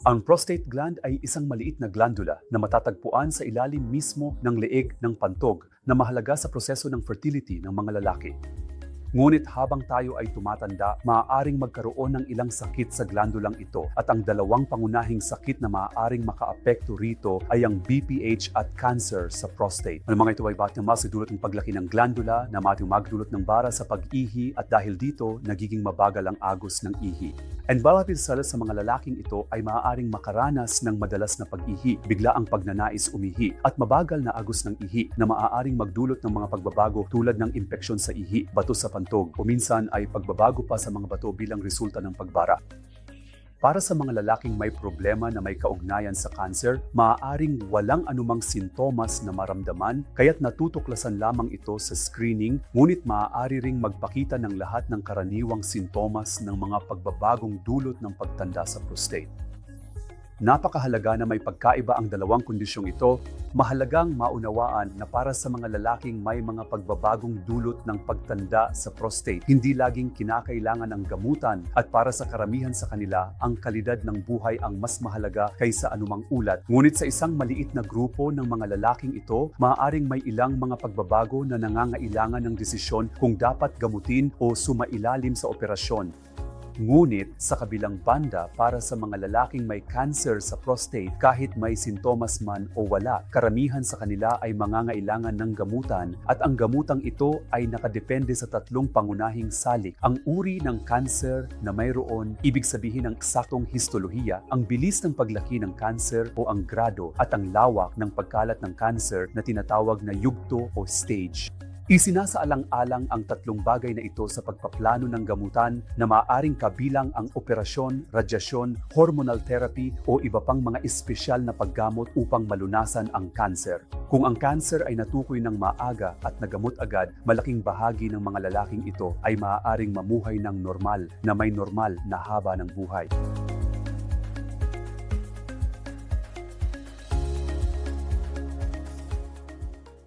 Ang prostate gland ay isang maliit na glandula na matatagpuan sa ilalim mismo ng leeg ng pantog na mahalaga sa proseso ng fertility ng mga lalaki. Ngunit habang tayo ay tumatanda, maaaring magkaroon ng ilang sakit sa glandulang ito at ang dalawang pangunahing sakit na maaaring makaapekto rito ay ang BPH at cancer sa prostate. Ang mga ito ay mas dulot ng paglaki ng glandula na magdulot ng bara sa pag-ihi at dahil dito, nagiging mabagal ang agos ng ihi. And bawat isa sa mga lalaking ito ay maaaring makaranas ng madalas na pag-ihi, bigla ang pagnanais umihi at mabagal na agos ng ihi na maaaring magdulot ng mga pagbabago tulad ng impeksyon sa ihi, bato sa pantog o minsan ay pagbabago pa sa mga bato bilang resulta ng pagbara. Para sa mga lalaking may problema na may kaugnayan sa cancer, maaaring walang anumang sintomas na maramdaman kaya't natutuklasan lamang ito sa screening, ngunit maaari ring magpakita ng lahat ng karaniwang sintomas ng mga pagbabagong dulot ng pagtanda sa prostate. Napakahalaga na may pagkaiba ang dalawang kondisyong ito. Mahalagang maunawaan na para sa mga lalaking may mga pagbabagong dulot ng pagtanda sa prostate, hindi laging kinakailangan ng gamutan at para sa karamihan sa kanila, ang kalidad ng buhay ang mas mahalaga kaysa anumang ulat. Ngunit sa isang maliit na grupo ng mga lalaking ito, maaaring may ilang mga pagbabago na nangangailangan ng desisyon kung dapat gamutin o sumailalim sa operasyon. Ngunit sa kabilang banda, para sa mga lalaking may cancer sa prostate, kahit may sintomas man o wala, karamihan sa kanila ay mangangailangan ng gamutan at ang gamutang ito ay nakadepende sa tatlong pangunahing salik. Ang uri ng cancer na mayroon, ibig sabihin ng eksaktong histolohiya, ang bilis ng paglaki ng cancer o ang grado at ang lawak ng pagkalat ng cancer na tinatawag na yugto o stage. Isinasaalang-alang ang tatlong bagay na ito sa pagpaplano ng gamutan na maaaring kabilang ang operasyon, radyasyon, hormonal therapy o iba pang mga espesyal na paggamot upang malunasan ang cancer. Kung ang cancer ay natukoy ng maaga at nagamot agad, malaking bahagi ng mga lalaking ito ay maaaring mamuhay ng normal na may normal na haba ng buhay.